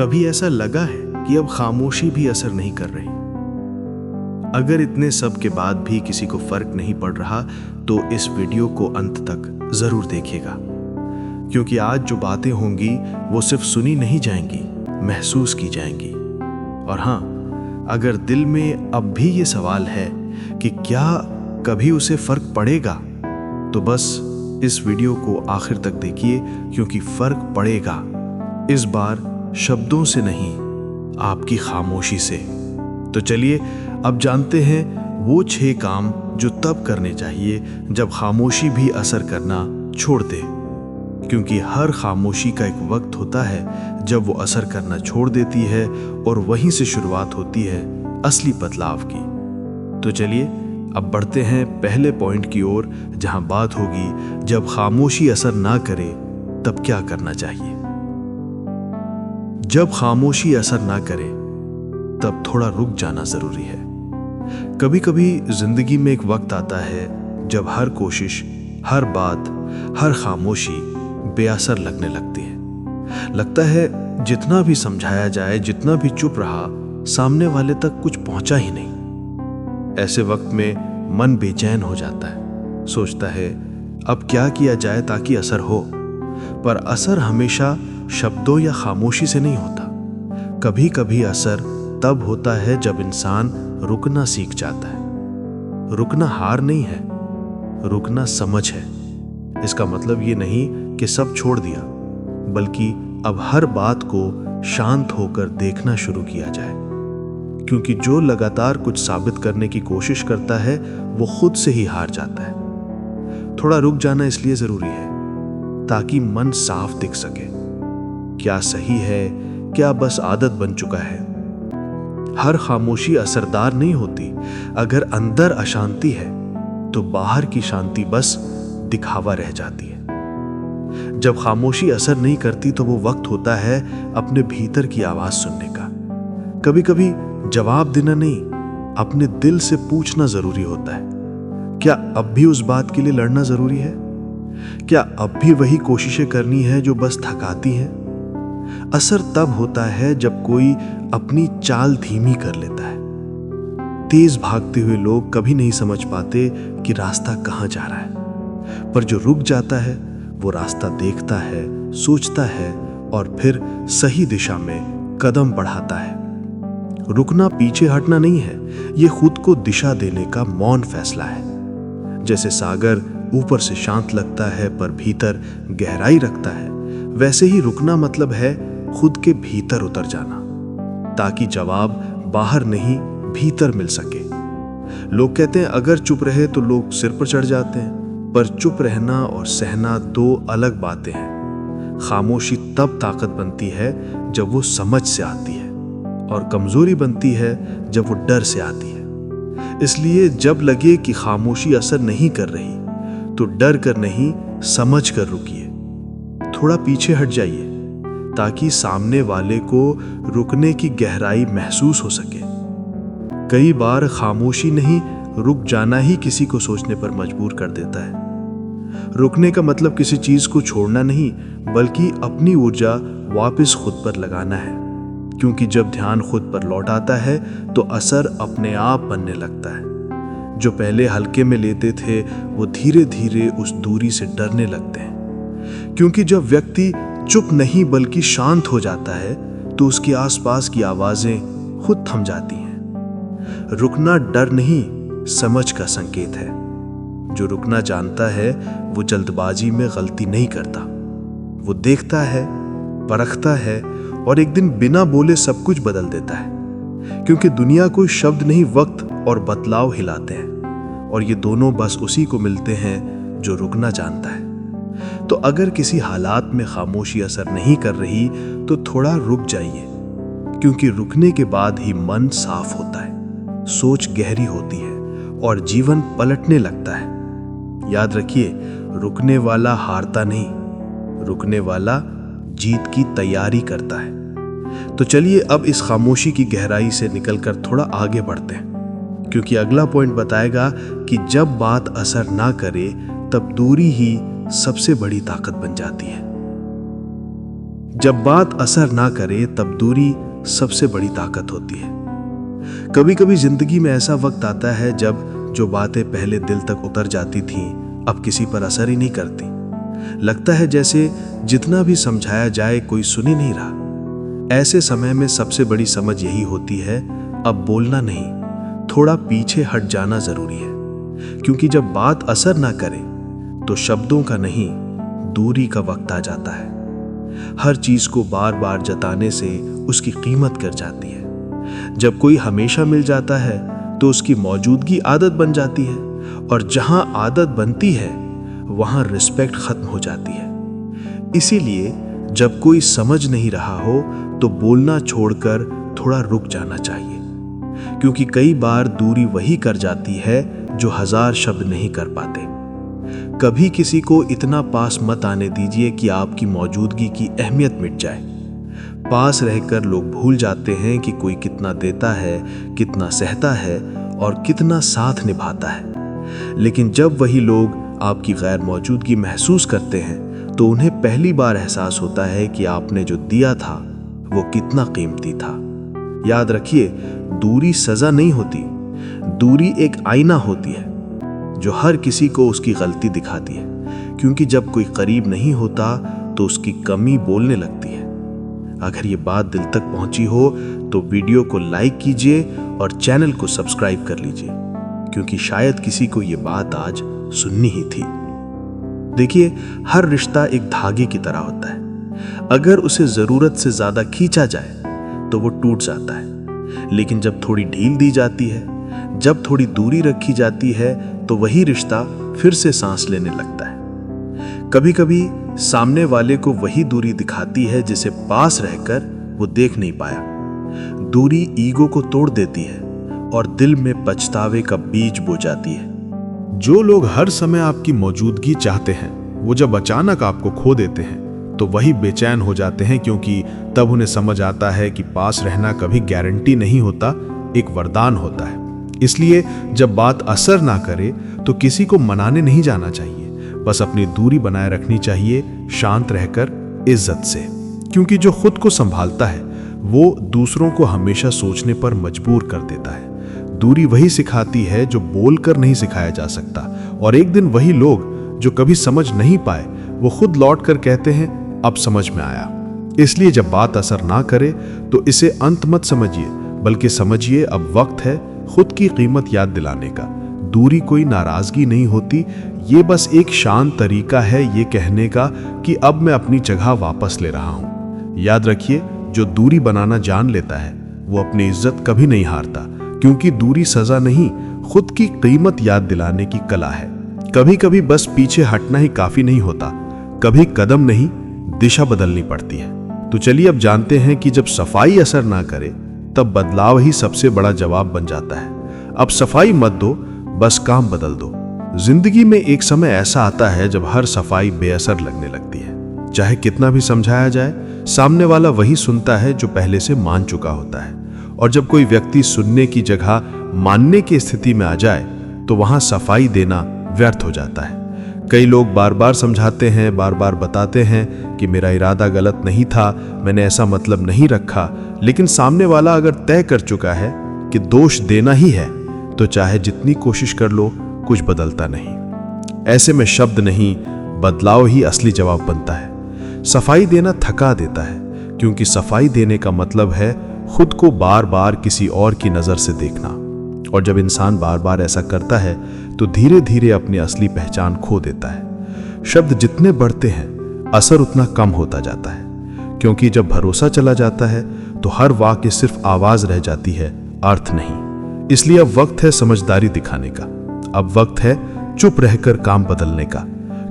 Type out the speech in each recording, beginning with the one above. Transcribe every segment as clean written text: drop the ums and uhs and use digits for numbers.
कभी ऐसा लगा है कि अब खामोशी भी असर नहीं कर रही? अगर इतने सब के बाद भी किसी को फर्क नहीं पड़ रहा तो इस वीडियो को अंत तक जरूर देखिएगा, क्योंकि आज जो बातें होंगी वो सिर्फ सुनी नहीं जाएंगी, महसूस की जाएंगी। और हाँ, अगर दिल में अब भी ये सवाल है कि क्या कभी उसे फर्क पड़ेगा, तो बस इस वीडियो को आखिर तक देखिए, क्योंकि फर्क पड़ेगा। इस बार शब्दों से नहीं, आपकी खामोशी से। तो चलिए अब जानते हैं वो 6 काम जो तब करने चाहिए जब खामोशी भी असर करना छोड़ दे, क्योंकि हर खामोशी का एक वक्त होता है जब वो असर करना छोड़ देती है और वहीं से शुरुआत होती है असली बदलाव की। तो चलिए अब बढ़ते हैं पहले पॉइंट की ओर, जहां बात होगी जब खामोशी असर ना करे तब क्या करना चाहिए। जब खामोशी असर ना करे तब थोड़ा रुक जाना जरूरी है। कभी कभी जिंदगी में एक वक्त आता है जब हर कोशिश, हर बात, हर खामोशी बेअसर लगने लगती है। लगता है जितना भी समझाया जाए, जितना भी चुप रहा, सामने वाले तक कुछ पहुंचा ही नहीं। ऐसे वक्त में मन बेचैन हो जाता है, सोचता है अब क्या किया जाए ताकि असर हो। पर असर हमेशा शब्दों या खामोशी से नहीं होता। कभी कभी असर तब होता है जब इंसान रुकना सीख जाता है। रुकना हार नहीं है, रुकना समझ है। इसका मतलब ये नहीं कि सब छोड़ दिया, बल्कि अब हर बात को शांत होकर देखना शुरू किया जाए। क्योंकि जो लगातार कुछ साबित करने की कोशिश करता है वो खुद से ही हार जाता है। थोड़ा रुक जाना इसलिए जरूरी है ताकि मन साफ दिख सके। क्या सही है, क्या बस आदत बन चुका है। हर खामोशी असरदार नहीं होती। अगर अंदर अशांति है तो बाहर की शांति बस दिखावा रह जाती है। जब खामोशी असर नहीं करती तो वो वक्त होता है अपने भीतर की आवाज सुनने का। कभी कभी जवाब देना नहीं, अपने दिल से पूछना जरूरी होता है। क्या अब भी उस बात के लिए लड़ना जरूरी है? क्या अब भी वही कोशिशें करनी है जो बस थकाती हैं? असर तब होता है जब कोई अपनी चाल धीमी कर लेता है। तेज भागते हुए लोग कभी नहीं समझ पाते कि रास्ता कहां जा रहा है, पर जो रुक जाता है वो रास्ता देखता है, सोचता है और फिर सही दिशा में कदम बढ़ाता है। रुकना पीछे हटना नहीं है, ये खुद को दिशा देने का मौन फैसला है। जैसे सागर ऊपर से शांत लगता है पर भीतर गहराई रखता है, वैसे ही रुकना मतलब है खुद के भीतर उतर जाना, ताकि जवाब बाहर नहीं भीतर मिल सके। लोग कहते हैं अगर चुप रहे तो लोग सिर पर चढ़ जाते हैं, पर चुप रहना और सहना 2 अलग बातें हैं। खामोशी तब ताकत बनती है जब वो समझ से आती है, और कमजोरी बनती है जब वो डर से आती है। इसलिए जब लगे कि खामोशी असर नहीं कर रही तो डर कर नहीं, समझ कर रुकिए। थोड़ा पीछे हट जाइए ताकि सामने वाले को रुकने की गहराई महसूस हो सके। कई बार खामोशी नहीं, रुक जाना ही किसी को सोचने पर मजबूर कर देता है। रुकने का मतलब किसी चीज को छोड़ना नहीं, बल्कि अपनी ऊर्जा वापस खुद पर लगाना है। क्योंकि जब ध्यान खुद पर लौट आता है तो असर अपने आप बनने लगता है। जो पहले हल्के में लेते थे वो धीरे धीरे उस दूरी से डरने लगते हैं। क्योंकि जब व्यक्ति चुप नहीं बल्कि शांत हो जाता है तो उसके आसपास की आवाजें खुद थम जाती हैं। रुकना डर नहीं, समझ का संकेत है। जो रुकना जानता है वो जल्दबाजी में गलती नहीं करता। वो देखता है, परखता है और एक दिन बिना बोले सब कुछ बदल देता है। क्योंकि दुनिया कोई शब्द नहीं, वक्त और बदलाव हिलाते हैं, और ये दोनों बस उसी को मिलते हैं जो रुकना जानता है। तो अगर किसी हालात में खामोशी असर नहीं कर रही तो थोड़ा रुक जाइए, क्योंकि रुकने के बाद ही मन साफ होता है, सोच गहरी होती है और जीवन पलटने लगता है। याद रखिए, रुकने वाला हारता नहीं, रुकने वाला जीत की तैयारी करता है। तो चलिए अब इस खामोशी की गहराई से निकलकर थोड़ा आगे बढ़ते हैं, क्योंकि अगला पॉइंट बताएगा कि जब बात असर ना करे तब दूरी ही सबसे बड़ी ताकत बन जाती है। जब बात असर ना करे तब दूरी सबसे बड़ी ताकत होती है। कभी कभी जिंदगी में ऐसा वक्त आता है जब जो बातें पहले दिल तक उतर जाती थीं अब किसी पर असर ही नहीं करती। लगता है जैसे जितना भी समझाया जाए कोई सुन ही नहीं रहा। ऐसे समय में सबसे बड़ी समझ यही होती है, अब बोलना नहीं, थोड़ा पीछे हट जाना जरूरी है। क्योंकि जब बात असर ना करे तो शब्दों का नहीं, दूरी का वक्त आ जाता है। हर चीज को बार बार जताने से उसकी कीमत गिर जाती है। जब कोई हमेशा मिल जाता है तो उसकी मौजूदगी आदत बन जाती है, और जहां आदत बनती है वहां रिस्पेक्ट खत्म हो जाती है। इसीलिए जब कोई समझ नहीं रहा हो तो बोलना छोड़कर थोड़ा रुक जाना चाहिए। क्योंकि कई बार दूरी वही कर जाती है जो हजार शब्द नहीं कर पाते। कभी किसी को इतना पास मत आने दीजिए कि आपकी मौजूदगी की अहमियत मिट जाए। पास रहकर लोग भूल जाते हैं कि कोई कितना देता है, कितना सहता है और कितना साथ निभाता है। लेकिन जब वही लोग आपकी गैर मौजूदगी महसूस करते हैं तो उन्हें पहली बार एहसास होता है कि आपने जो दिया था वो कितना कीमती था। याद रखिए, दूरी सजा नहीं होती, दूरी एक आईना होती है जो हर किसी को उसकी गलती दिखाती है। क्योंकि जब कोई करीब नहीं होता तो उसकी कमी बोलने लगती है। अगर ये बात दिल तक पहुंची हो तो वीडियो को लाइक कीजिए और चैनल को सब्सक्राइब कर लीजिए, क्योंकि शायद किसी को ये बात आज सुननी ही थी। देखिए, हर रिश्ता एक धागे की तरह होता है। अगर उसे जरूरत से ज्यादा खींचा जाए तो वो टूट जाता है, लेकिन जब थोड़ी ढील दी जाती है, जब थोड़ी दूरी रखी जाती है तो वही रिश्ता फिर से सांस लेने लगता है। कभी कभी सामने वाले को वही दूरी दिखाती है जिसे पास रहकर वो देख नहीं पाया। दूरी ईगो को तोड़ देती है और दिल में पछतावे का बीज बो जाती है। जो लोग हर समय आपकी मौजूदगी चाहते हैं वो जब अचानक आपको खो देते हैं तो वही बेचैन हो जाते हैं, क्योंकि तब उन्हें समझ आता है कि पास रहना कभी गारंटी नहीं होता, एक वरदान होता है। इसलिए जब बात असर ना करे तो किसी को मनाने नहीं जाना चाहिए, बस अपनी दूरी बनाए रखनी चाहिए, शांत रहकर, इज्जत से। क्योंकि जो खुद को संभालता है वो दूसरों को हमेशा सोचने पर मजबूर कर देता है। दूरी वही सिखाती है जो बोलकर नहीं सिखाया जा सकता, और एक दिन वही लोग जो कभी समझ नहीं पाए वो खुद लौट कर कहते हैं अब समझ में आया। इसलिए जब बात असर ना करे तो इसे अंत मत समझिए, बल्कि समझिए अब वक्त है खुद की कीमत याद दिलाने का। दूरी कोई नाराजगी नहीं होती, ये बस एक शांत तरीका है ये कहने का कि अब मैं अपनी जगह वापस ले रहा हूं। याद रखिए, जो दूरी बनाना जान लेता है वो अपनी इज्जत कभी नहीं हारता, क्योंकि दूरी सजा नहीं, खुद की कीमत याद दिलाने की कला है। कभी कभी बस पीछे हटना ही काफी नहीं होता, कभी कदम नहीं, दिशा बदलनी पड़ती है। तो चलिए अब जानते हैं कि जब सफाई असर ना करे तब बदलाव ही सबसे बड़ा जवाब बन जाता है। अब सफाई मत दो, बस काम बदल दो। जिंदगी में एक समय ऐसा आता है जब हर सफाई बेअसर लगने लगती है। चाहे कितना भी समझाया जाए, सामने वाला वही सुनता है जो पहले से मान चुका होता है। और जब कोई व्यक्ति सुनने की जगह मानने की स्थिति में आ जाए तो वहां सफाई देना व्यर्थ हो जाता है। कई लोग बार बार समझाते हैं, बार बार बताते हैं कि मेरा इरादा गलत नहीं था, मैंने ऐसा मतलब नहीं रखा, लेकिन सामने वाला अगर तय कर चुका है कि दोष देना ही है तो चाहे जितनी कोशिश कर लो कुछ बदलता नहीं। ऐसे में शब्द नहीं, बदलाव ही असली जवाब बनता है। सफाई देना थका देता है, क्योंकि सफाई देने का मतलब है खुद को बार बार किसी और की नजर से देखना। और जब इंसान बार बार ऐसा करता है तो धीरे धीरे अपनी असली पहचान खो देता है। शब्द जितने बढ़ते हैं असर उतना कम होता जाता है, क्योंकि जब भरोसा चला जाता है तो हर वाक्य सिर्फ आवाज रह जाती है, अर्थ नहीं। इसलिए अब वक्त है समझदारी दिखाने का, अब वक्त है चुप रहकर काम बदलने का,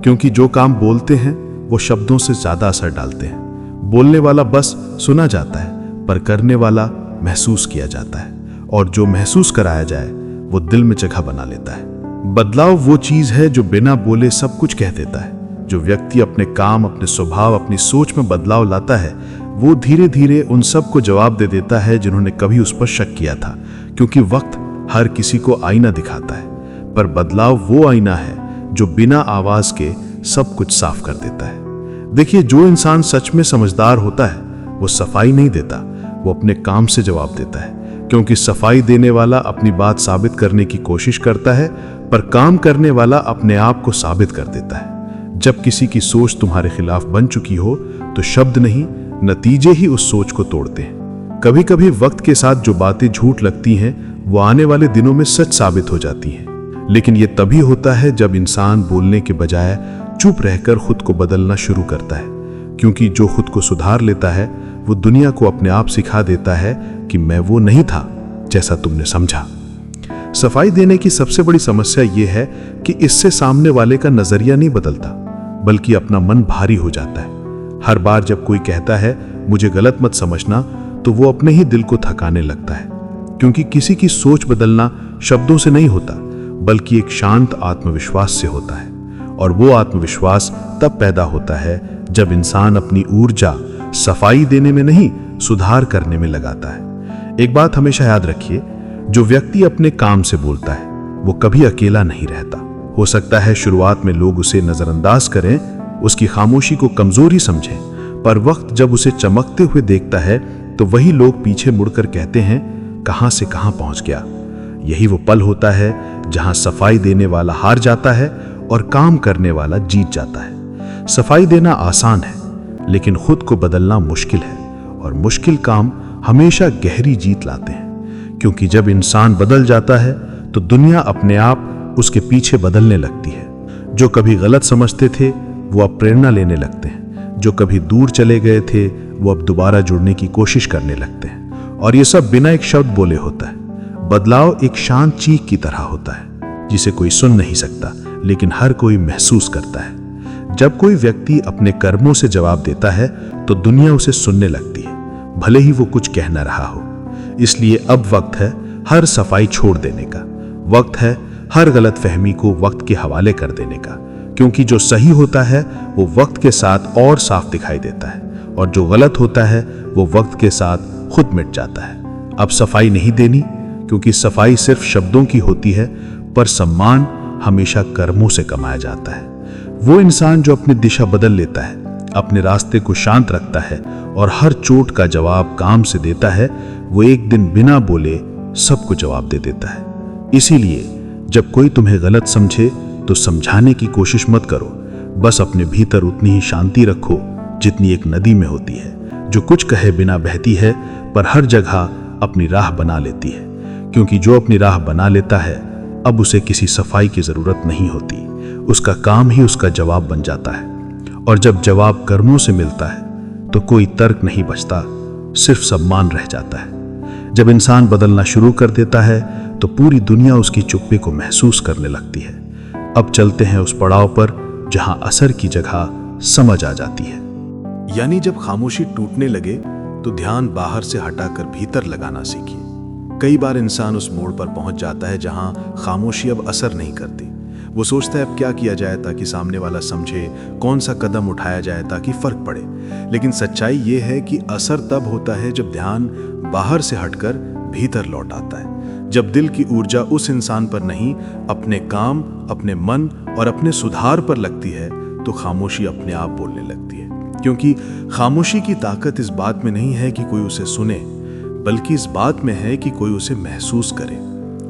क्योंकि जो काम बोलते हैं वो शब्दों से ज्यादा असर डालते हैं। बोलने वाला बस सुना जाता है, पर करने वाला महसूस किया जाता है, और जो महसूस कराया जाए वो दिल में जगह बना लेता है। बदलाव वो चीज है जो बिना बोले सब कुछ कह देता है। जो व्यक्ति अपने काम, अपने स्वभाव, अपनी सोच में बदलाव लाता है वो धीरे धीरे उन सब को जवाब दे देता है जिन्होंने कभी उस पर शक किया था। क्योंकि वक्त हर किसी को आईना दिखाता है, पर बदलाव वो आईना है जो बिना आवाज के सब कुछ साफ कर देता है। देखिए, जो इंसान सच में समझदार होता है वो सफाई नहीं देता, वो अपने काम से जवाब देता है। क्योंकि सफाई देने वाला अपनी बात साबित करने की कोशिश करता है, पर काम करने वाला अपने आप को साबित कर देता है। जब किसी की सोच तुम्हारे खिलाफ बन चुकी हो तो शब्द नहीं, नतीजे ही उस सोच को तोड़ते हैं। कभी कभी वक्त के साथ जो बातें झूठ लगती हैं वो आने वाले दिनों में सच साबित हो जाती हैं। लेकिन ये तभी होता है जब इंसान बोलने के बजाय चुप रहकर खुद को बदलना शुरू करता है। क्योंकि जो खुद को सुधार लेता है वो दुनिया को अपने आप सिखा देता है कि मैं वो नहीं था जैसा तुमने समझा। सफाई देने की सबसे बड़ी समस्या ये है कि इससे सामने वाले का नजरिया नहीं बदलता, बल्कि अपना मन भारी हो जाता है। हर बार जब कोई कहता है मुझे गलत मत समझना, तो वो अपने ही दिल को थकाने लगता है। क्योंकि किसी की सोच बदलना शब्दों से नहीं होता, बल्कि एक शांत आत्मविश्वास से होता है। और वो आत्मविश्वास तब पैदा होता है जब इंसान अपनी ऊर्जा सफाई देने में नहीं, सुधार करने में लगाता है। एक बात हमेशा याद रखिए, जो व्यक्ति अपने काम से बोलता है वो कभी अकेला नहीं रहता। हो सकता है शुरुआत में लोग उसे नजरअंदाज करें, उसकी खामोशी को कमजोरी समझें, पर वक्त जब उसे चमकते हुए देखता है तो वही लोग पीछे मुड़कर कहते हैं कहां से कहां पहुंच गया। यही वो पल होता है जहां सफाई देने वाला हार जाता है और काम करने वाला जीत जाता है। सफाई देना आसान है, लेकिन खुद को बदलना मुश्किल है, और मुश्किल काम हमेशा गहरी जीत लाते हैं। क्योंकि जब इंसान बदल जाता है तो दुनिया अपने आप उसके पीछे बदलने लगती है। जो कभी गलत समझते थे वो अब प्रेरणा लेने लगते हैं, जो कभी दूर चले गए थे वो अब दोबारा जुड़ने की कोशिश करने लगते हैं। और ये सब बिना एक शब्द बोले होता है। बदलाव एक शांत चीख की तरह होता है, जिसे कोई सुन नहीं सकता, लेकिन हर कोई महसूस करता है। जब कोई व्यक्ति अपने कर्मों से जवाब देता है तो दुनिया उसे सुनने लगती है, भले ही वो कुछ कह न रहा हो। इसलिए अब वक्त है हर सफाई छोड़ देने का, वक्त है हर गलत फहमी को वक्त के हवाले कर देने का। क्योंकि जो सही होता है वो वक्त के साथ और साफ दिखाई देता है, और जो गलत होता है वो वक्त के साथ खुद मिट जाता है। अब सफाई नहीं देनी, क्योंकि सफाई सिर्फ शब्दों की होती है, पर सम्मान हमेशा कर्मों से कमाया जाता है। वो इंसान जो अपनी दिशा बदल लेता है, अपने रास्ते को शांत रखता है और हर चोट का जवाब काम से देता है, वो एक दिन बिना बोले सबको जवाब दे देता है। इसीलिए जब कोई तुम्हें गलत समझे तो समझाने की कोशिश मत करो, बस अपने भीतर उतनी ही शांति रखो जितनी एक नदी में होती है, जो कुछ कहे बिना बहती है, पर हर जगह अपनी राह बना लेती है। क्योंकि जो अपनी राह बना लेता है अब उसे किसी सफाई की जरूरत नहीं होती, उसका काम ही उसका जवाब बन जाता है। और जब जवाब कर्मों से मिलता है तो कोई तर्क नहीं बचता, सिर्फ सम्मान रह जाता है। जब इंसान बदलना शुरू कर देता है तो पूरी दुनिया उसकी चुप्पी को महसूस करने लगती है। अब चलते हैं उस पड़ाव पर जहां असर की जगह समझ आ जाती है। यानी जब खामोशी टूटने लगे तो ध्यान बाहर से हटाकर भीतर लगाना सीखिए। कई बार इंसान उस मोड़ पर पहुंच जाता है जहां खामोशी अब असर नहीं करती। वो सोचता है अब क्या किया जाए ताकि सामने वाला समझे, कौन सा कदम उठाया जाए ताकि फर्क पड़े। लेकिन सच्चाई ये है कि असर तब होता है जब ध्यान बाहर से हटकर भीतर लौट आता है। जब दिल की ऊर्जा उस इंसान पर नहीं, अपने काम, अपने मन और अपने सुधार पर लगती है, तो खामोशी अपने आप बोलने लगती है। क्योंकि खामोशी की ताकत इस बात में नहीं है कि कोई उसे सुने, बल्कि इस बात में है कि कोई उसे महसूस करे।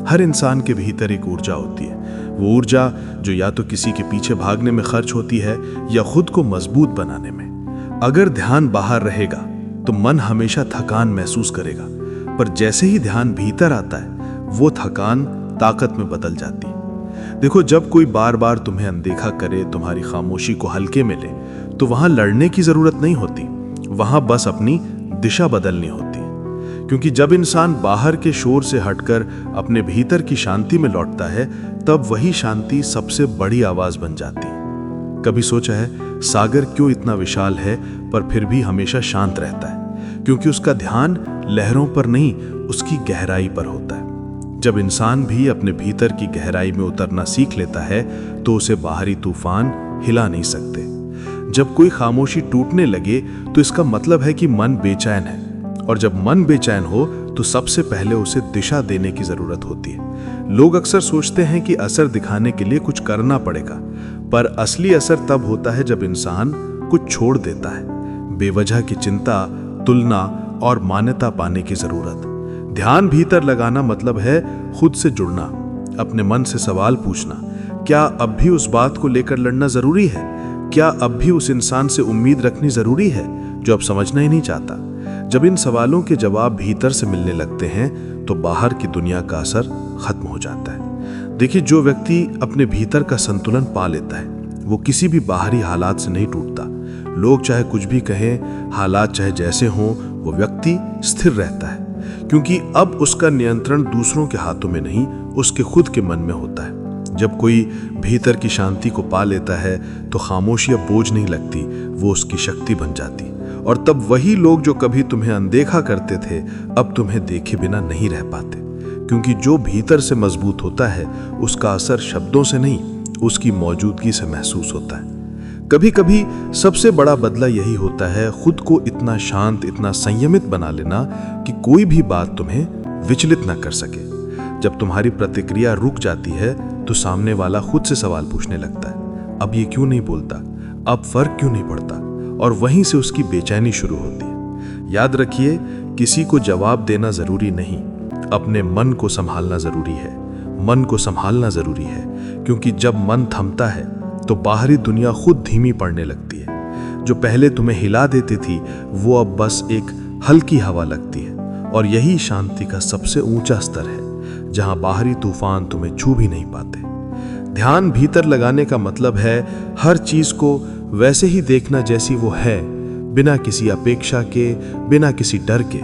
हर इंसान के भीतर एक ऊर्जा होती है, वो ऊर्जा जो या तो किसी के पीछे भागने में खर्च होती है या खुद को मजबूत बनाने में। अगर ध्यान बाहर रहेगा तो मन हमेशा थकान महसूस करेगा, पर जैसे ही ध्यान भीतर आता है वो थकान ताकत में बदल जाती है। देखो, जब कोई बार बार तुम्हें अनदेखा करे, तुम्हारी खामोशी को हल्के में ले, तो वहां लड़ने की जरूरत नहीं होती, वहां बस अपनी दिशा बदलनी होती है। क्योंकि जब इंसान बाहर के शोर से हटकर अपने भीतर की शांति में लौटता है, तब वही शांति सबसे बड़ी आवाज बन जाती है। कभी सोचा है सागर क्यों इतना विशाल है पर फिर भी हमेशा शांत रहता है? क्योंकि उसका ध्यान लहरों पर नहीं, उसकी गहराई पर होता है। जब इंसान भी अपने भीतर की गहराई में उतरना सीख लेता है तो उसे बाहरी तूफान हिला नहीं सकते। जब कोई खामोशी टूटने लगे तो इसका मतलब है कि मन बेचैन है, और जब मन बेचैन हो तो सबसे पहले उसे दिशा देने की जरूरत होती है। लोग अक्सर सोचते हैं कि असर दिखाने के लिए कुछ करना पड़ेगा, पर असली असर तब होता है जब इंसान कुछ छोड़ देता है, बेवजह की चिंता, तुलना और मान्यता पाने की जरूरत। ध्यान भीतर लगाना मतलब है खुद से जुड़ना, अपने मन से सवाल पूछना, क्या अब भी उस बात को लेकर लड़ना जरूरी है? क्या अब भी उस इंसान से उम्मीद रखनी जरूरी है जो अब समझना ही नहीं चाहता? जब इन सवालों के जवाब भीतर से मिलने लगते हैं तो बाहर की दुनिया का असर खत्म हो जाता है। देखिए, जो व्यक्ति अपने भीतर का संतुलन पा लेता है वो किसी भी बाहरी हालात से नहीं टूटता। लोग चाहे कुछ भी कहें, हालात चाहे जैसे हों, वो व्यक्ति स्थिर रहता है, क्योंकि अब उसका नियंत्रण दूसरों के हाथों में नहीं, उसके खुद के मन में होता है। जब कोई भीतर की शांति को पा लेता है तो खामोशी अब बोझ नहीं लगती, वो उसकी शक्ति बन जाती। और तब वही लोग जो कभी तुम्हें अनदेखा करते थे अब तुम्हें देखे बिना नहीं रह पाते, क्योंकि जो भीतर से मजबूत होता है उसका असर शब्दों से नहीं, उसकी मौजूदगी से महसूस होता है। कभी कभी सबसे बड़ा बदला यही होता है खुद को इतना शांत, इतना संयमित बना लेना कि कोई भी बात तुम्हें विचलित न कर सके। जब तुम्हारी प्रतिक्रिया रुक जाती है तो सामने वाला खुद से सवाल पूछने लगता है, अब ये क्यों नहीं बोलता, अब फर्क क्यों नहीं पड़ता, और वहीं से उसकी बेचैनी शुरू होती है। याद रखिए, किसी को जवाब देना जरूरी नहीं, अपने मन को संभालना जरूरी है। मन को संभालना जरूरी है, क्योंकि जब मन थमता है तो बाहरी दुनिया खुद धीमी पड़ने लगती है। जो पहले तुम्हें हिला देती थी वो अब बस एक हल्की हवा लगती है, और यही शांति का सबसे ऊंचा स्तर है, जहां बाहरी तूफान तुम्हें छू भी नहीं पाते। ध्यान भीतर लगाने का मतलब है हर चीज को वैसे ही देखना जैसी वो है, बिना किसी अपेक्षा के, बिना किसी डर के।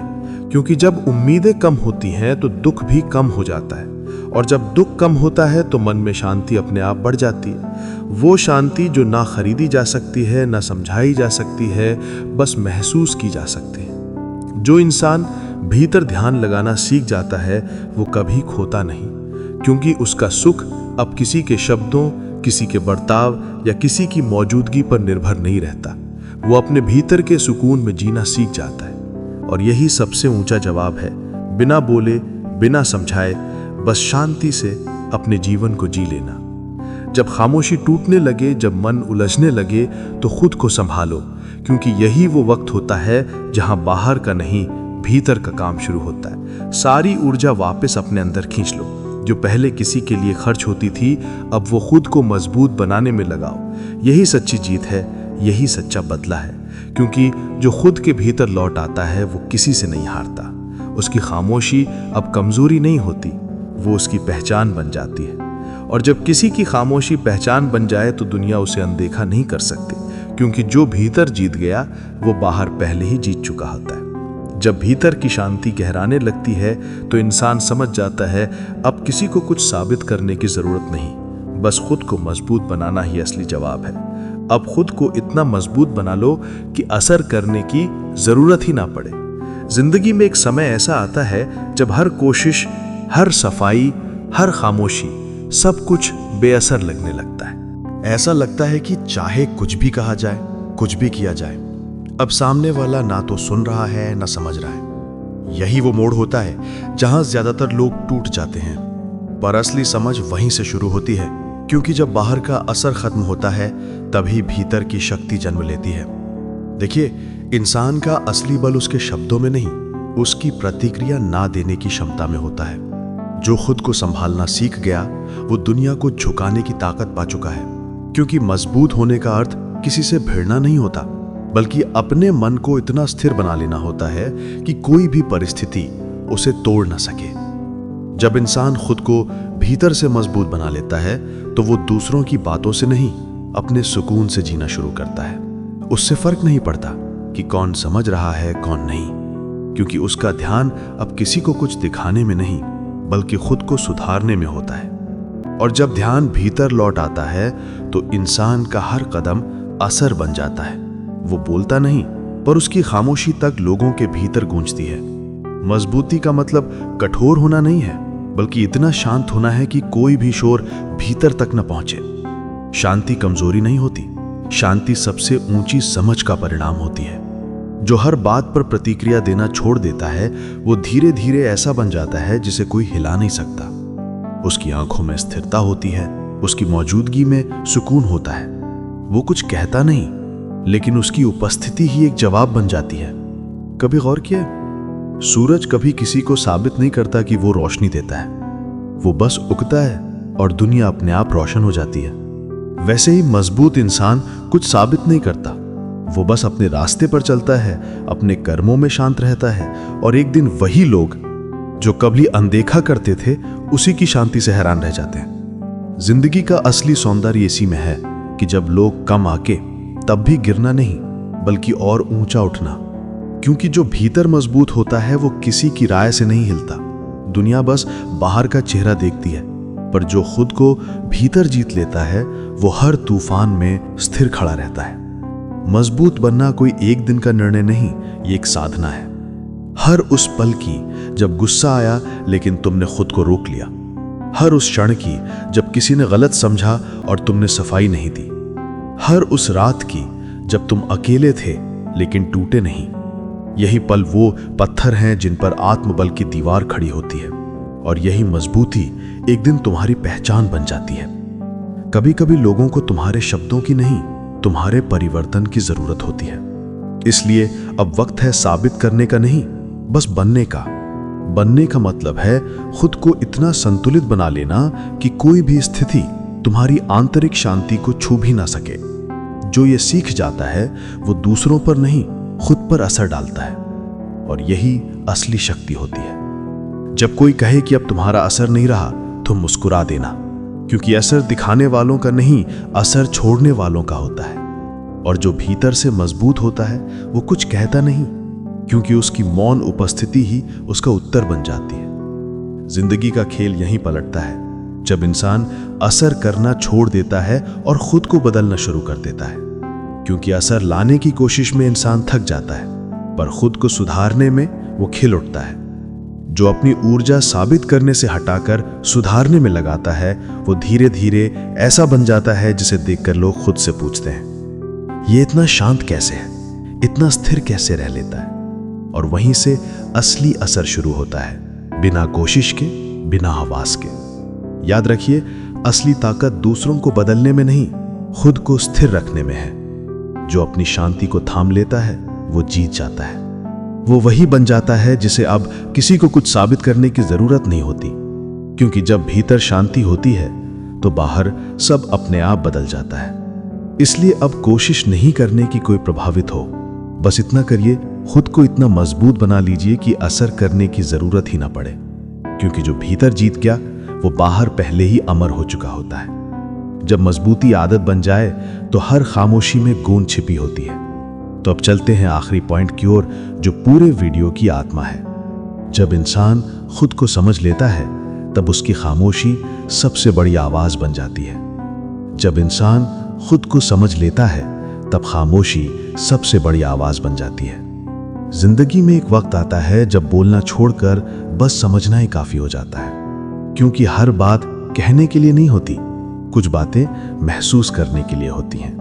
क्योंकि जब उम्मीदें कम होती हैं तो दुख भी कम हो जाता है, और जब दुख कम होता है तो मन में शांति अपने आप बढ़ जाती है। वो शांति जो ना खरीदी जा सकती है, ना समझाई जा सकती है, बस महसूस की जा सकती है। जो इंसान भीतर ध्यान लगाना सीख जाता है वो कभी खोता नहीं, क्योंकि उसका सुख अब किसी के शब्दों, किसी के बर्ताव या किसी की मौजूदगी पर निर्भर नहीं रहता। वो अपने भीतर के सुकून में जीना सीख जाता है, और यही सबसे ऊंचा जवाब है, बिना बोले, बिना समझाए, बस शांति से अपने जीवन को जी लेना। जब खामोशी टूटने लगे, जब मन उलझने लगे, तो खुद को संभालो, क्योंकि यही वो वक्त होता है जहां बाहर का नहीं, भीतर का काम शुरू होता है। सारी ऊर्जा वापस अपने अंदर खींच लो। जो पहले किसी के लिए खर्च होती थी अब वो खुद को मजबूत बनाने में लगाओ। यही सच्ची जीत है, यही सच्चा बदला है, क्योंकि जो खुद के भीतर लौट आता है वो किसी से नहीं हारता। उसकी खामोशी अब कमजोरी नहीं होती, वो उसकी पहचान बन जाती है। और जब किसी की खामोशी पहचान बन जाए तो दुनिया उसे अनदेखा नहीं कर सकती, क्योंकि जो भीतर जीत गया वो बाहर पहले ही जीत चुका होता है। जब भीतर की शांति गहराने लगती है तो इंसान समझ जाता है अब किसी को कुछ साबित करने की जरूरत नहीं, बस खुद को मजबूत बनाना ही असली जवाब है। अब खुद को इतना मजबूत बना लो कि असर करने की जरूरत ही ना पड़े। जिंदगी में एक समय ऐसा आता है जब हर कोशिश, हर सफाई, हर खामोशी, सब कुछ बेअसर लगने लगता है। ऐसा लगता है कि चाहे कुछ भी कहा जाए, कुछ भी किया जाए, अब सामने वाला ना तो सुन रहा है ना समझ रहा है। यही वो मोड़ होता है जहां ज्यादातर लोग टूट जाते हैं। पर असली समझ वहीं से शुरू होती है, क्योंकि जब बाहर का असर खत्म होता है तभी भीतर की शक्ति जन्म लेती है। देखिए, इंसान का असली बल उसके शब्दों में नहीं, उसकी प्रतिक्रिया ना देने की क्षमता में होता है। जो खुद को संभालना सीख गया वो दुनिया को झुकाने की ताकत पा चुका है, क्योंकि मजबूत होने का अर्थ किसी से भिड़ना नहीं होता, बल्कि अपने मन को इतना स्थिर बना लेना होता है कि कोई भी परिस्थिति उसे तोड़ ना सके। जब इंसान खुद को भीतर से मजबूत बना लेता है तो वो दूसरों की बातों से नहीं, अपने सुकून से जीना शुरू करता है। उससे फर्क नहीं पड़ता कि कौन समझ रहा है कौन नहीं, क्योंकि उसका ध्यान अब किसी को कुछ दिखाने में नहीं बल्कि खुद को सुधारने में होता है। और जब ध्यान भीतर लौट आता है तो इंसान का हर कदम असर बन जाता है। वो बोलता नहीं, पर उसकी खामोशी तक लोगों के भीतर गूंजती है। मजबूती का मतलब कठोर होना नहीं है, बल्कि इतना शांत होना है कि कोई भी शोर भीतर तक न पहुंचे। शांति कमजोरी नहीं होती, शांति सबसे ऊंची समझ का परिणाम होती है। जो हर बात पर प्रतिक्रिया देना छोड़ देता है वो धीरे धीरे ऐसा बन जाता है जिसे कोई हिला नहीं सकता। उसकी आंखों में स्थिरता होती है, उसकी मौजूदगी में सुकून होता है। वो कुछ कहता नहीं, लेकिन उसकी उपस्थिति ही एक जवाब बन जाती है। कभी गौर किया, सूरज कभी किसी को साबित नहीं करता कि वो रोशनी देता है, वो बस उगता है और दुनिया अपने आप रोशन हो जाती है। वैसे ही मजबूत इंसान कुछ साबित नहीं करता, वो बस अपने रास्ते पर चलता है, अपने कर्मों में शांत रहता है, और एक दिन वही लोग जो कभी अनदेखा करते थे उसी की शांति से हैरान रह जाते हैं। जिंदगी का असली सौंदर्य इसी में है कि जब लोग कम आके तब भी गिरना नहीं बल्कि और ऊंचा उठना, क्योंकि जो भीतर मजबूत होता है वो किसी की राय से नहीं हिलता। दुनिया बस बाहर का चेहरा देखती है, पर जो खुद को भीतर जीत लेता है वो हर तूफान में स्थिर खड़ा रहता है। मजबूत बनना कोई एक दिन का निर्णय नहीं, ये एक साधना है। हर उस पल की जब गुस्सा आया लेकिन तुमने खुद को रोक लिया, हर उस क्षण की जब किसी ने गलत समझा और तुमने सफाई नहीं दी, हर उस रात की जब तुम अकेले थे लेकिन टूटे नहीं। यही पल वो पत्थर हैं जिन पर आत्मबल की दीवार खड़ी होती है, और यही मजबूती एक दिन तुम्हारी पहचान बन जाती है। कभी कभी लोगों को तुम्हारे शब्दों की नहीं, तुम्हारे परिवर्तन की जरूरत होती है। इसलिए अब वक्त है साबित करने का नहीं, बस बनने का। बनने का मतलब है खुद को इतना संतुलित बना लेना कि कोई भी स्थिति तुम्हारी आंतरिक शांति को छू भी ना सके। जो ये सीख जाता है वो दूसरों पर नहीं, खुद पर असर डालता है, और यही असली शक्ति होती है। जब कोई कहे कि अब तुम्हारा असर नहीं रहा तो मुस्कुरा देना, क्योंकि असर दिखाने वालों का नहीं, असर छोड़ने वालों का होता है। और जो भीतर से मजबूत होता है वो कुछ कहता नहीं, क्योंकि उसकी मौन उपस्थिति ही उसका उत्तर बन जाती है। जिंदगी का खेल यहीं पलटता है जब इंसान असर करना छोड़ देता है और खुद को बदलना शुरू कर देता है, क्योंकि असर लाने की कोशिश में इंसान थक जाता है, पर खुद को सुधारने में वो खिल उठता है। जो अपनी ऊर्जा साबित करने से हटाकर सुधारने में लगाता है वो धीरे धीरे ऐसा बन जाता है जिसे देखकर लोग खुद से पूछते हैं, ये इतना शांत कैसे है, इतना स्थिर कैसे रह लेता है। और वहीं से असली असर शुरू होता है, बिना कोशिश के, बिना आवाज के। याद रखिए, असली ताकत दूसरों को बदलने में नहीं, खुद को स्थिर रखने में है। जो अपनी शांति को थाम लेता है वो जीत जाता है। वो वही बन जाता है जिसे अब किसी को कुछ साबित करने की जरूरत नहीं होती, क्योंकि जब भीतर शांति होती है तो बाहर सब अपने आप बदल जाता है। इसलिए अब कोशिश नहीं करने की कोई प्रभावित हो, बस इतना करिए, खुद को इतना मजबूत बना लीजिए कि असर करने की जरूरत ही ना पड़े, क्योंकि जो भीतर जीत गया वो बाहर पहले ही अमर हो चुका होता है। जब मजबूती आदत बन जाए तो हर खामोशी में गूंज छिपी होती है। तो अब चलते हैं आखिरी पॉइंट की ओर, जो पूरे वीडियो की आत्मा है। जब इंसान खुद को समझ लेता है तब उसकी खामोशी सबसे बड़ी आवाज बन जाती है। जब इंसान खुद को समझ लेता है तब खामोशी सबसे बड़ी आवाज बन जाती है। जिंदगी में एक वक्त आता है जब बोलना छोड़कर बस समझना ही काफी हो जाता है, क्योंकि हर बात कहने के लिए नहीं होती, कुछ बातें महसूस करने के लिए होती हैं।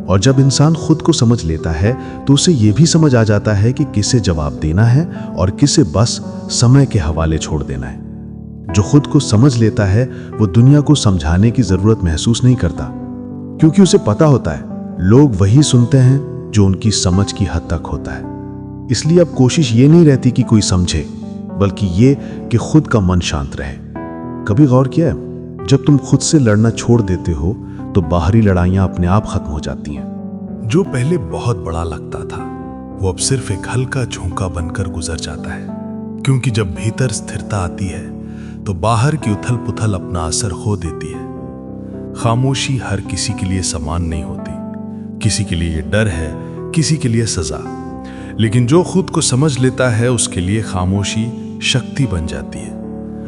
और जब इंसान खुद को समझ लेता है तो उसे यह भी समझ आ जाता है कि किसे जवाब देना है और किसे बस समय के हवाले छोड़ देना है। जो खुद को समझ लेता है वो दुनिया को समझाने की जरूरत महसूस नहीं करता, क्योंकि उसे पता होता है लोग वही सुनते हैं जो उनकी समझ की हद तक होता है। इसलिए अब कोशिश ये नहीं रहती कि कोई समझे, बल्कि ये कि खुद का मन शांत रहे। कभी गौर किया है, जब तुम खुद से लड़ना छोड़ देते हो तो बाहरी लड़ाइयां अपने आप खत्म हो जाती हैं। जो पहले बहुत बड़ा लगता था वो अब सिर्फ एक हल्का झोंका बनकर गुजर जाता है, क्योंकि जब भीतर स्थिरता आती है तो बाहर की उथल पुथल अपना असर खो देती है। खामोशी हर किसी के लिए समान नहीं होती, किसी के लिए डर है, किसी के लिए सजा, लेकिन जो खुद को समझ लेता है उसके लिए खामोशी शक्ति बन जाती है।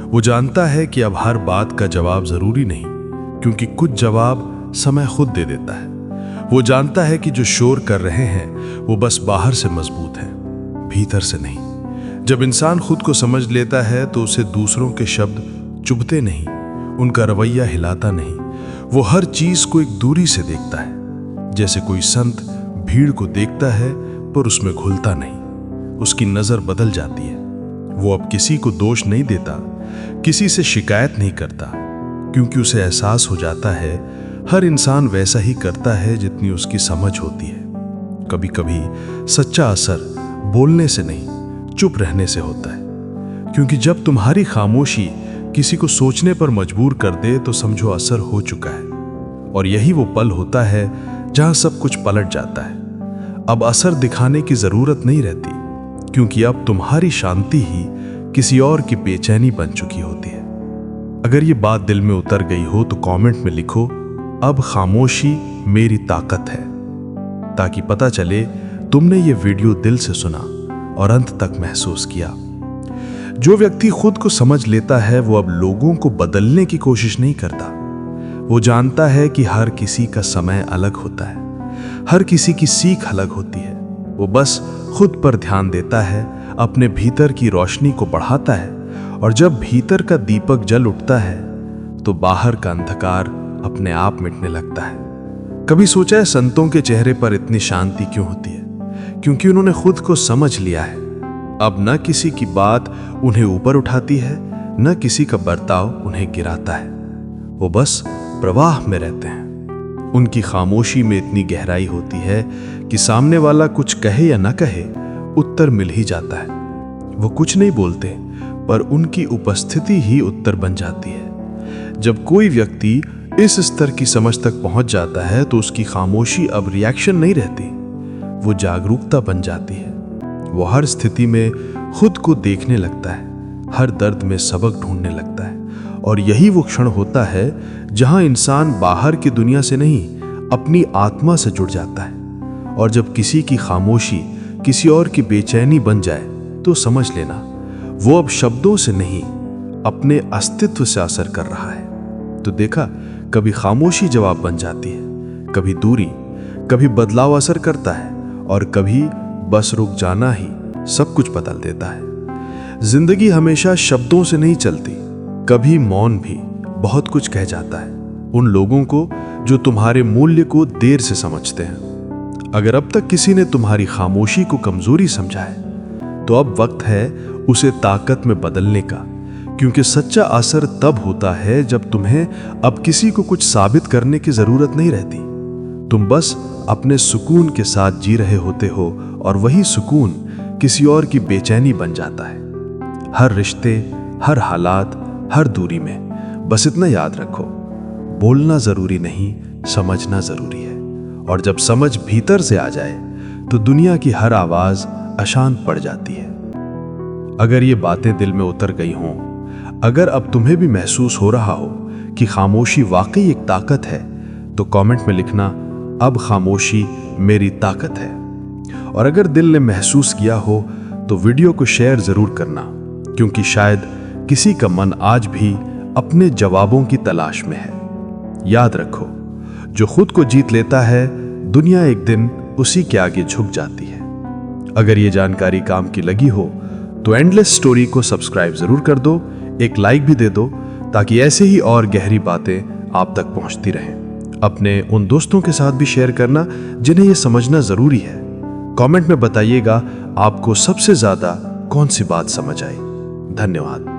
वो जानता है कि अब हर बात का जवाब जरूरी नहीं, क्योंकि कुछ जवाब समय खुद दे देता है। वो जानता है कि जो शोर कर रहे हैं वो बस बाहर से मजबूत हैं, भीतर से नहीं। जब इंसान खुद को समझ लेता है तो उसे दूसरों के शब्द चुभते नहीं, उनका रवैया हिलाता नहीं। वो हर चीज को एक दूरी से देखता है, जैसे कोई संत भीड़ को देखता है पर उसमें घुलता नहीं। उसकी नजर बदल जाती है। वो अब किसी को दोष नहीं देता, किसी से शिकायत नहीं करता, क्योंकि उसे एहसास हो जाता है हर इंसान वैसा ही करता है जितनी उसकी समझ होती है। कभी कभी सच्चा असर बोलने से नहीं, चुप रहने से होता है। क्योंकि जब तुम्हारी खामोशी किसी को सोचने पर मजबूर कर दे तो समझो असर हो चुका है। और यही वो पल होता है जहां सब कुछ पलट जाता है। अब असर दिखाने की जरूरत नहीं रहती, क्योंकि अब तुम्हारी शांति ही किसी और की बेचैनी बन चुकी होती है। अगर ये बात दिल में उतर गई हो तो कमेंट में लिखो, अब खामोशी मेरी ताकत है, ताकि पता चले तुमने ये वीडियो दिल से सुना और अंत तक महसूस किया। जो व्यक्ति खुद को समझ लेता है वो अब लोगों को बदलने की कोशिश नहीं करता। वो जानता है कि हर किसी का समय अलग होता है, हर किसी की सीख अलग होती है। वो बस खुद पर ध्यान देता है, अपने भीतर की रोशनी को बढ़ाता है, और जब भीतर का दीपक जल उठता है तो बाहर का अंधकार अपने आप मिटने लगता है। कभी सोचा है संतों के चेहरे पर इतनी शांति क्यों होती है? क्योंकि उन्होंने खुद को समझ लिया है। अब न किसी की बात उन्हें ऊपर उठाती है, न किसी का बर्ताव उन्हें गिराता है। वो बस प्रवाह में रहते हैं। उनकी खामोशी में इतनी गहराई होती है कि सामने वाला कुछ कहे या न कहे, उत्तर मिल ही जाता है। वो कुछ नहीं बोलते, पर उनकी उपस्थिति ही उत्तर बन जाती है। जब कोई व्यक्ति इस स्तर की समझ तक पहुंच जाता है तो उसकी खामोशी अब रिएक्शन नहीं रहती, वो जागरूकता बन जाती है। वो हर स्थिति में खुद को देखने लगता है, हर दर्द में सबक ढूंढने लगता है। और यही वो क्षण होता है जहां इंसान बाहर की दुनिया से नहीं, अपनी आत्मा से जुड़ जाता है। और जब किसी की खामोशी किसी और की बेचैनी बन जाए तो समझ लेना वो अब शब्दों से नहीं, अपने अस्तित्व से असर कर रहा है। तो देखा, कभी खामोशी जवाब बन जाती है, कभी दूरी, कभी बदलाव असर करता है, और कभी बस रुक जाना ही सब कुछ बदल देता है। जिंदगी हमेशा शब्दों से नहीं चलती, कभी मौन भी बहुत कुछ कह जाता है उन लोगों को जो तुम्हारे मूल्य को देर से समझते हैं। अगर अब तक किसी ने तुम्हारी खामोशी को कमजोरी समझा है तो अब वक्त है उसे ताकत में बदलने का, क्योंकि सच्चा असर तब होता है जब तुम्हें अब किसी को कुछ साबित करने की जरूरत नहीं रहती। तुम बस अपने सुकून के साथ जी रहे होते हो, और वही सुकून किसी और की बेचैनी बन जाता है। हर रिश्ते, हर हालात, हर दूरी में बस इतना याद रखो, बोलना जरूरी नहीं, समझना जरूरी है। और जब समझ भीतर से आ जाए तो दुनिया की हर आवाज अशांत पड़ जाती है। अगर ये बातें दिल में उतर गई हों, अगर अब तुम्हें भी महसूस हो रहा हो कि खामोशी वाकई एक ताकत है, तो कमेंट में लिखना, अब खामोशी मेरी ताकत है। और अगर दिल ने महसूस किया हो तो वीडियो को शेयर जरूर करना, क्योंकि शायद किसी का मन आज भी अपने जवाबों की तलाश में है। याद रखो, जो खुद को जीत लेता है, दुनिया एक दिन उसी के आगे झुक जाती है। अगर ये जानकारी काम की लगी हो तो एंडलेस स्टोरी को सब्सक्राइब जरूर कर दो, एक लाइक भी दे दो, ताकि ऐसे ही और गहरी बातें आप तक पहुंचती रहें। अपने उन दोस्तों के साथ भी शेयर करना जिन्हें यह समझना जरूरी है। कमेंट में बताइएगा आपको सबसे ज्यादा कौन सी बात समझ आई। धन्यवाद।